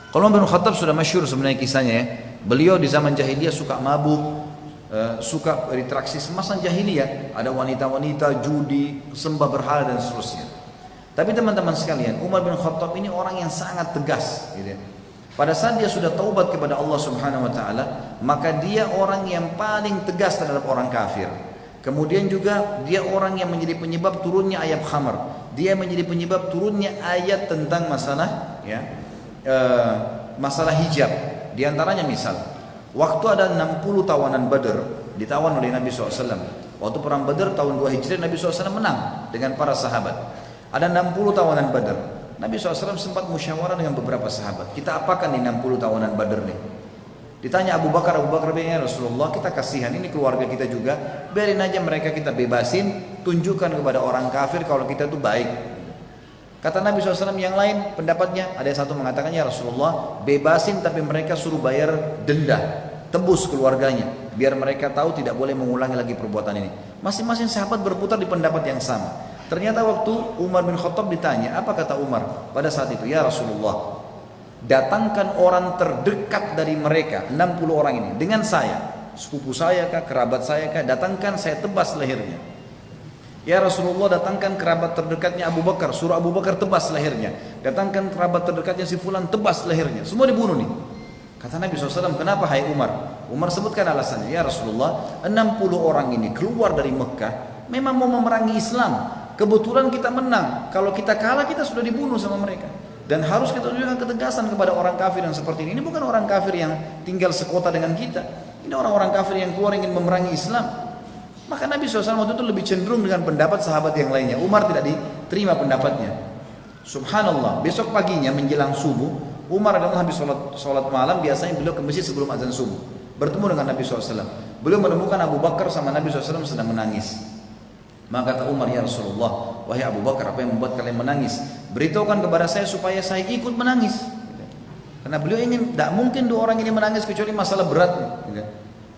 Kalau Umar bin Khattab sudah masyhur sebenarnya kisahnya ya. Beliau di zaman jahiliyah suka mabuk, suka berinteraksi semasa jahiliyah. Ada wanita-wanita, judi, sembah berhala dan seterusnya. Tapi teman-teman sekalian, Umar bin Khattab ini orang yang sangat tegas gitu ya. Pada saat dia sudah taubat kepada Allah Subhanahu wa taala, maka dia orang yang paling tegas terhadap orang kafir. Kemudian juga dia orang yang menjadi penyebab turunnya ayat khamar. Dia menjadi penyebab turunnya ayat tentang masalah ya, masalah hijab. Di antaranya misal, waktu ada 60 tawanan Badr ditawan oleh Nabi SAW. Waktu perang Badr tahun 2 Hijriah, Nabi SAW menang dengan para sahabat. Ada 60 tawanan Badr. Nabi SAW sempat musyawarah dengan beberapa sahabat. Kita apakan nih 60 tawanan Badr nih? Ditanya Abu Bakar bilang, ya Rasulullah, kita kasihan, ini keluarga kita juga, biarin aja mereka kita bebasin, tunjukkan kepada orang kafir kalau kita itu baik. Kata Nabi SAW yang lain pendapatnya, ada yang satu mengatakan, ya Rasulullah, bebasin tapi mereka suruh bayar denda, tebus keluarganya, biar mereka tahu tidak boleh mengulangi lagi perbuatan ini. Masing-masing sahabat berputar di pendapat yang sama. Ternyata waktu Umar bin Khattab ditanya, apa kata Umar pada saat itu? Ya Rasulullah, datangkan orang terdekat dari mereka, 60 orang ini, dengan saya, sepupu saya kah, kerabat saya kah, datangkan saya tebas lehernya. Ya Rasulullah, datangkan kerabat terdekatnya Abu Bakar, suruh Abu Bakar tebas lehernya. Datangkan kerabat terdekatnya si fulan, tebas lehernya. Semua dibunuh nih. Kata Nabi SAW, kenapa hai Umar? Umar sebutkan alasannya, ya Rasulullah, 60 orang ini keluar dari Mekah, memang mau memerangi Islam. Kebetulan kita menang, kalau kita kalah kita sudah dibunuh sama mereka. Dan harus kita tunjukkan ketegasan kepada orang kafir yang seperti ini. Ini bukan orang kafir yang tinggal sekota dengan kita. Ini orang-orang kafir yang keluar ingin memerangi Islam. Maka Nabi SAW waktu itu lebih cenderung dengan pendapat sahabat yang lainnya. Umar tidak diterima pendapatnya. Subhanallah, besok paginya menjelang subuh, Umar adalah habis sholat malam, biasanya beliau ke masjid sebelum azan subuh. Bertemu dengan Nabi SAW. Beliau menemukan Abu Bakar sama Nabi SAW sedang menangis. Maka kata Umar, ya Rasulullah, wahai Abu Bakar, apa yang membuat kalian menangis? Beritahukan kepada saya supaya saya ikut menangis. Karena beliau ingin, tidak mungkin dua orang ini menangis kecuali masalah berat.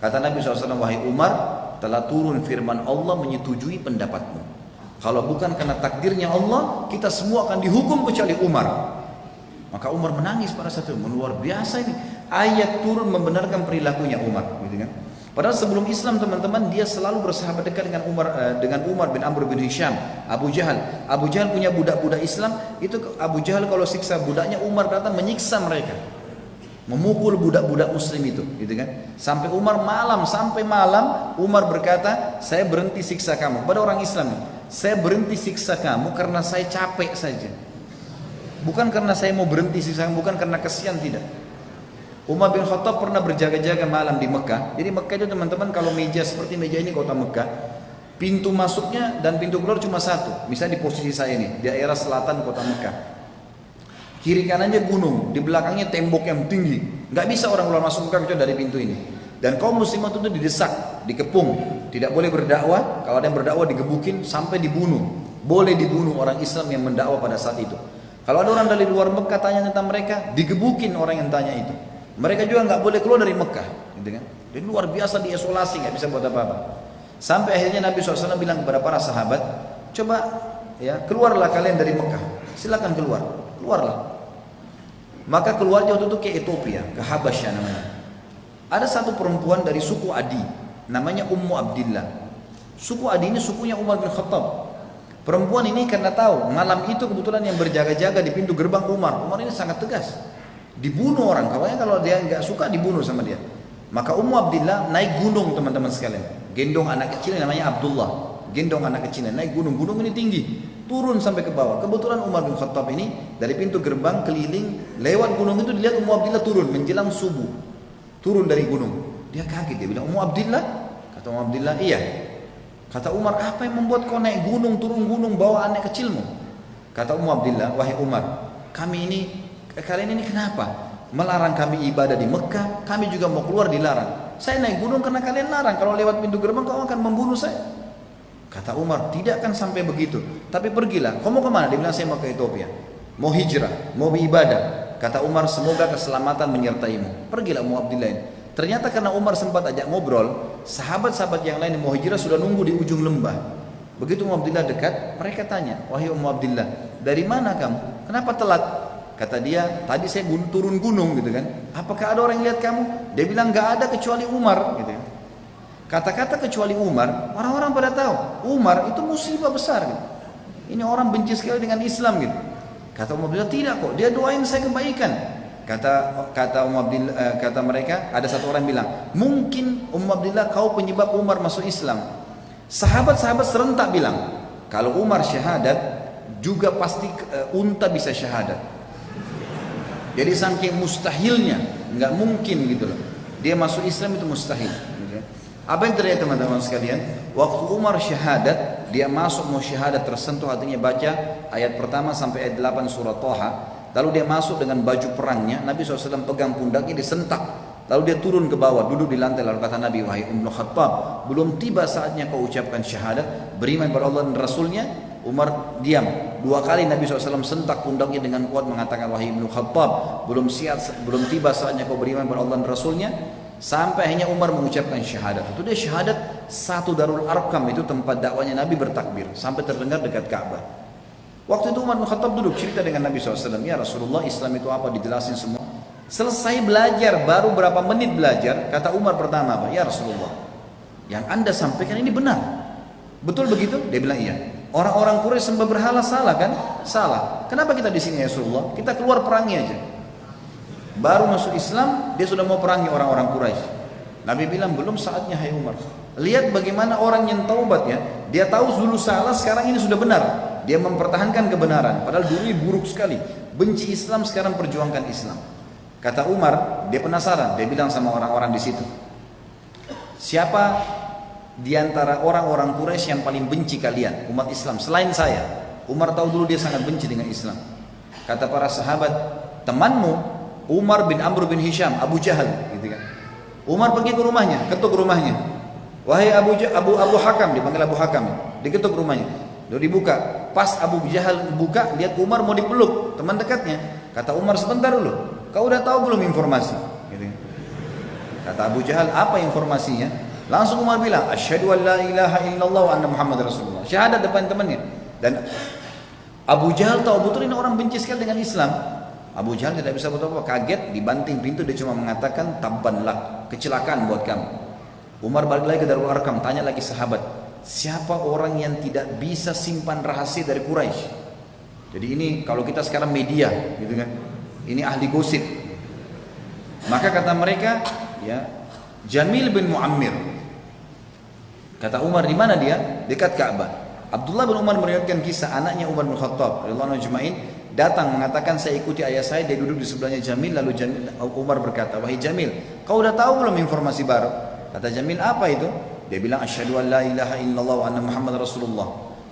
Kata Nabi SAW, wahai Umar, telah turun firman Allah menyetujui pendapatmu. Kalau bukan karena takdirnya Allah, kita semua akan dihukum kecuali Umar. Maka Umar menangis pada saat itu, luar biasa ini. Ayat turun membenarkan perilakunya Umar, gitu kan? Padahal sebelum Islam teman-teman, dia selalu bersahabat dekat dengan Umar bin Amr bin Hisham, Abu Jahal. Abu Jahal punya budak-budak Islam, itu Abu Jahal kalau siksa budaknya, Umar datang menyiksa mereka, memukul budak-budak Muslim itu, gitu kan? Sampai sampai malam Umar berkata, saya berhenti siksa kamu. Pada orang Islam, saya berhenti siksa kamu karena saya capek saja, bukan karena saya mau berhenti siksa kamu, bukan karena kesian, tidak. Umar bin Khattab pernah berjaga-jaga malam di Mekah. Jadi Mekah itu teman-teman, kalau meja seperti meja ini kota Mekah, pintu masuknya dan pintu keluar cuma satu. Misalnya di posisi saya ini, di daerah selatan kota Mekah, kiri kanannya gunung, di belakangnya tembok yang tinggi, nggak bisa orang keluar masuk Mekah kecuali dari pintu ini. Dan kaum muslimat itu didesak, dikepung, tidak boleh berdakwah. Kalau ada yang berdakwah digebukin sampai dibunuh. Boleh dibunuh orang Islam yang mendakwah pada saat itu. Kalau ada orang dari luar Mekah tanya tentang mereka, digebukin orang yang tanya itu. Mereka juga nggak boleh keluar dari Mekah, gitu kan? Dan luar biasa diisolasi, nggak bisa buat apa-apa. Sampai akhirnya Nabi SAW bilang kepada para sahabat, coba ya keluarlah kalian dari Mekah, silakan keluarlah. Maka keluarnya waktu itu ke Ethiopia, ke Habasyah namanya. Ada satu perempuan dari suku Adi, namanya Ummu Abdillah. Suku Adi ini sukunya Umar bin Khattab. Perempuan ini karena tahu malam itu kebetulan yang berjaga-jaga di pintu gerbang Umar ini sangat tegas. Dibunuh orang, kalau dia nggak suka dibunuh sama dia. Maka Ummu Abdillah naik gunung teman-teman sekalian, gendong anak kecil namanya Abdullah, gendong anak kecilnya naik gunung ini tinggi, turun sampai ke bawah. Kebetulan Umar bin Khattab ini dari pintu gerbang keliling lewat gunung itu, dilihat Ummu Abdillah turun menjelang subuh, turun dari gunung. Dia kaget, dia bilang, Ummu Abdillah? Kata Ummu Abdillah, iya. Kata Umar, apa yang membuat kau naik gunung, turun gunung, bawa anak kecilmu? Kata Ummu Abdillah, wahai Umar, kalian ini kenapa melarang kami ibadah di Mekah? Kami juga mau keluar dilarang. Saya naik gunung karena kalian larang. Kalau lewat pintu gerbang kau akan membunuh saya. Kata Umar, tidak akan sampai begitu. Tapi pergilah. Kau mau kemana? Dia bilang, saya mau ke Ethiopia, mau hijrah, mau beribadah. Kata Umar, semoga keselamatan menyertaimu. Pergilah Ummu Abdillah ini. Ternyata karena Umar sempat ajak ngobrol, sahabat-sahabat yang lain yang mau hijrah sudah nunggu di ujung lembah. Begitu Ummu Abdillah dekat, mereka tanya, wahai Ummu Abdillah, dari mana kamu? Kenapa telat? Kata dia, tadi saya turun gunung gitu kan. Apakah ada orang yang lihat kamu? Dia bilang nggak ada kecuali Umar gitu kan. Kata-kata kecuali Umar, orang-orang pada tahu Umar itu musibah besar gitu. Ini orang benci sekali dengan Islam gitu. Kata Umar Abdillah, tidak kok, dia doain saya kebaikan. Kata mereka, ada satu orang bilang, mungkin Umar Abdillah kau penyebab Umar masuk Islam. Sahabat-sahabat serentak bilang, kalau Umar syahadat, juga pasti unta bisa syahadat. Jadi saking mustahilnya, nggak mungkin gitu loh. Dia masuk Islam itu mustahil. Apa yang terjadi teman-teman sekalian? Waktu Umar syahadat, dia masuk mau syahadat tersentuh hatinya baca ayat pertama sampai ayat 8 surat Thaha. Lalu dia masuk dengan baju perangnya, Nabi SAW pegang pundaknya disentak. Lalu dia turun ke bawah, duduk di lantai. Lalu kata Nabi, wahai Ibnu Khattab, belum tiba saatnya kau ucapkan syahadat, beriman kepada Allah dan Rasulnya. Umar diam. 2 kali Nabi SAW sentak pundaknya dengan kuat mengatakan, wahai Ibnu Khattab, belum tiba saatnya kau beriman kepada Allah dan Rasulnya. Sampai akhirnya Umar mengucapkan syahadat. Itu dia syahadat satu Darul Arqam, itu tempat dakwanya Nabi bertakbir sampai terdengar dekat Ka'bah. Waktu itu Umar bin Khattab duduk cerita dengan Nabi SAW, ya Rasulullah, Islam itu apa, dijelasin semua. Selesai belajar, baru berapa menit belajar, kata Umar pertama apa? Ya Rasulullah, yang anda sampaikan ini benar, betul begitu? Dia bilang iya. Orang-orang Quraisy sembah berhala, salah kan? Salah. Kenapa kita di sini ya Rasulullah? Kita keluar perangi aja. Baru masuk Islam, dia sudah mau perangi orang-orang Quraisy. Nabi bilang, belum saatnya hai Umar. Lihat bagaimana orang yang taubat ya. Dia tahu dulu salah, sekarang ini sudah benar. Dia mempertahankan kebenaran. Padahal dulu buruk sekali. Benci Islam, sekarang perjuangkan Islam. Kata Umar, dia penasaran. Dia bilang sama orang-orang di situ, siapa di antara orang-orang Quraisy yang paling benci kalian, umat Islam, selain saya? Umar tahu dulu dia sangat benci dengan Islam. Kata para sahabat, temanmu Umar bin Amr bin Hisham, Abu Jahal gitu kan. Umar pergi ke rumahnya, ketuk rumahnya. Wahai Abu Hakam, dipanggil Abu Hakam, diketuk rumahnya. Lalu dibuka. Pas Abu Jahal buka, lihat Umar mau dipeluk, teman dekatnya. Kata Umar, sebentar dulu, kau udah tahu belum informasi? Gitu. Kata Abu Jahal, apa informasinya? Langsung Umar bilang, asyhadu an la ilaha illallah wa anna Muhammad Rasulullah. Syahadat depan temannya. Dan Abu Jahal tahu betul ini orang benci sekali dengan Islam. Abu Jahal tidak bisa berbuat apa, kaget, dibanting pintu, dia cuma mengatakan tabbanlah, kecelakaan buat kamu. Umar balik lagi ke Darul Arqam, tanya lagi sahabat, siapa orang yang tidak bisa simpan rahasia dari Quraisy? Jadi ini kalau kita sekarang media gitu kan, ini ahli gosip. Maka kata mereka, ya, Jamil bin Muammir. Kata Umar, di mana dia? Dekat Ka'bah. Abdullah bin Umar meriwayatkan kisah anaknya Umar bin Khattab radhiyallahu anhu ajma'in datang mengatakan, saya ikuti ayah saya, dia duduk di sebelahnya Jamil. Lalu Umar berkata, wahai Jamil, kau udah tahu belum informasi baru? Kata Jamil, apa itu? Dia bilang, asyhadu an la ilaha illallah wa anna Muhammad Rasulullah.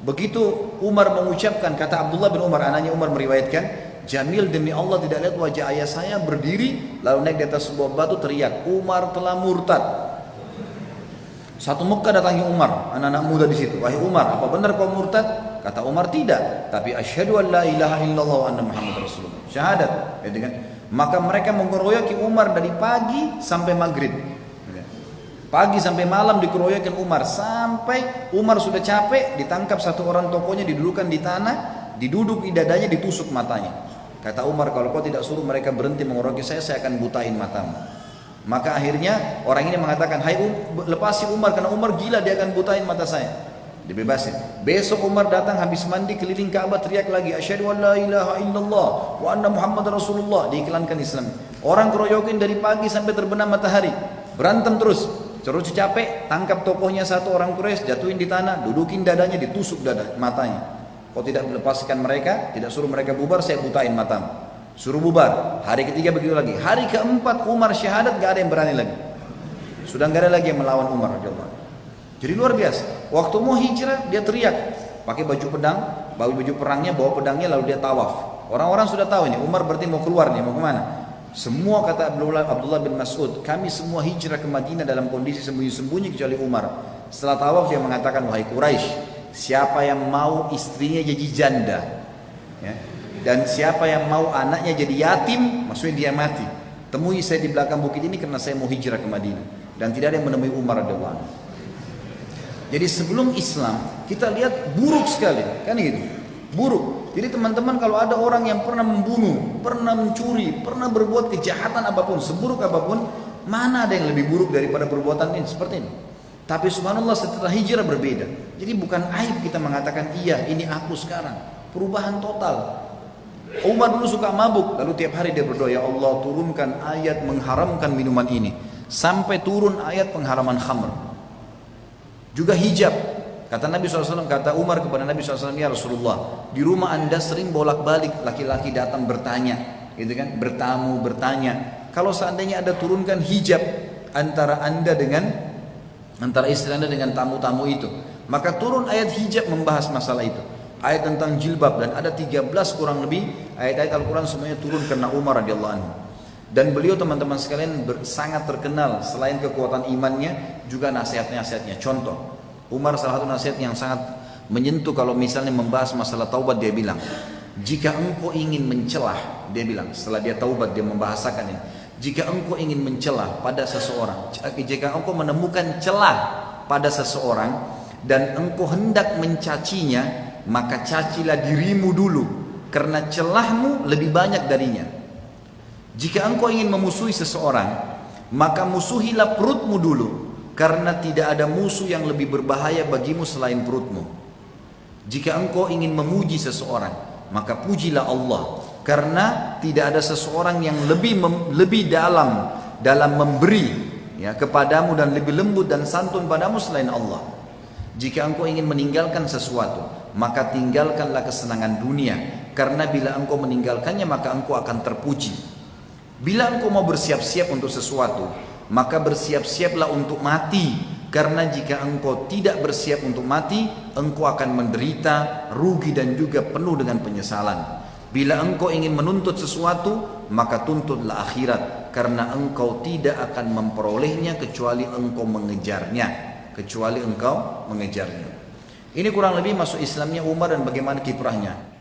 Begitu Umar mengucapkan, kata Abdullah bin Umar, anaknya Umar meriwayatkan, Jamil demi Allah tidak lihat wajah ayah saya berdiri lalu naik di atas sebuah batu teriak, Umar telah murtad. Satu Mekah datangi Umar, anak-anak muda di situ. Wahai Umar, apa benar kau murtad? Kata Umar, tidak. Tapi asyhadu an la ilaha illallah wa anna Muhammad Rasulullah. Syahadat. Ya, dengan. Maka mereka mengeroyoki Umar dari pagi sampai maghrib. Pagi sampai malam dikeroyokin Umar sampai Umar sudah capek, ditangkap satu orang tokonya, didudukan di tanah, diduduk di dadanya, ditusuk matanya. Kata Umar, kalau kau tidak suruh mereka berhenti mengeroyoki saya akan butain matamu. Maka akhirnya orang ini mengatakan, hai lepasi Umar, karena Umar gila, dia akan butain mata saya. Dibebasin. Besok Umar datang habis mandi keliling Ka'bah teriak lagi, asyhadu an la ilaha illallah wa anna Muhammad Rasulullah. Diiklankan Islam. Orang keroyokin dari pagi sampai terbenam matahari. Berantem terus. Terus capek, tangkap tokohnya satu orang Quraisy, jatuhin di tanah, dudukin dadanya, ditusuk matanya. Kau tidak melepaskan mereka, tidak suruh mereka bubar, saya butain matamu. Suruh bubar. Hari ketiga begitu lagi. Hari keempat Umar syahadat, gak ada yang berani lagi. Sudah gak ada lagi yang melawan Umar. Jadi luar biasa. Waktu mau hijrah dia teriak, pakai baju pedang, baju perangnya, bawa pedangnya, lalu dia tawaf. Orang-orang sudah tahu ini Umar berarti mau keluar nih, mau kemana? Semua kata Abdullah bin Mas'ud, kami semua hijrah ke Madinah dalam kondisi sembunyi-sembunyi kecuali Umar. Setelah tawaf dia mengatakan, wahai Quraisy, siapa yang mau istrinya jadi janda, ya, dan siapa yang mau anaknya jadi yatim, maksudnya dia mati, temui saya di belakang bukit ini karena saya mau hijrah ke Madinah. Dan tidak ada yang menemui Umar radhiyallahu anhu. Jadi sebelum Islam kita lihat buruk sekali, kan gitu, buruk. Jadi teman-teman, kalau ada orang yang pernah membunuh, pernah mencuri, pernah berbuat kejahatan apapun, seburuk apapun, mana ada yang lebih buruk daripada perbuatan ini seperti ini. Tapi subhanallah setelah hijrah berbeda. Jadi bukan aib kita mengatakan iya ini aku sekarang. Perubahan total. Umar dulu suka mabuk, lalu tiap hari dia berdoa, ya Allah turunkan ayat mengharamkan minuman ini, sampai turun ayat pengharaman khamr. Juga hijab, kata Nabi SAW, kata Umar kepada Nabi SAW, ya Rasulullah, di rumah anda sering bolak-balik laki-laki datang bertanya, gitu kan, bertamu bertanya. Kalau seandainya ada turunkan hijab antara anda dengan, antara istri anda dengan tamu-tamu itu, maka turun ayat hijab membahas masalah itu. Ayat tentang jilbab, dan ada 13 kurang lebih ayat-ayat Al-Quran semuanya turun karena Umar radhiyallahu anhu. Dan beliau teman-teman sekalian sangat terkenal selain kekuatan imannya juga nasihat-nasihatnya. Contoh, Umar salah satu nasihat yang sangat menyentuh kalau misalnya membahas masalah taubat, dia bilang, jika engkau ingin mencelah, dia bilang setelah dia taubat dia membahasakan ini, jika engkau ingin mencelah pada seseorang, jika engkau menemukan celah pada seseorang dan engkau hendak mencacinya, maka cacilah dirimu dulu, karena celahmu lebih banyak darinya. Jika engkau ingin memusuhi seseorang, maka musuhilah perutmu dulu, karena tidak ada musuh yang lebih berbahaya bagimu selain perutmu. Jika engkau ingin memuji seseorang, maka pujilah Allah, karena tidak ada seseorang yang lebih dalam memberi ya kepadamu dan lebih lembut dan santun padamu selain Allah. Jika engkau ingin meninggalkan sesuatu, maka tinggalkanlah kesenangan dunia, karena bila engkau meninggalkannya maka engkau akan terpuji. Bila engkau mau bersiap-siap untuk sesuatu, maka bersiap-siaplah untuk mati, karena jika engkau tidak bersiap untuk mati, engkau akan menderita, rugi dan juga penuh dengan penyesalan. Bila engkau ingin menuntut sesuatu, maka tuntutlah akhirat, karena engkau tidak akan memperolehnya kecuali engkau mengejarnya. Ini kurang lebih masuk Islamnya Umar dan bagaimana kiprahnya.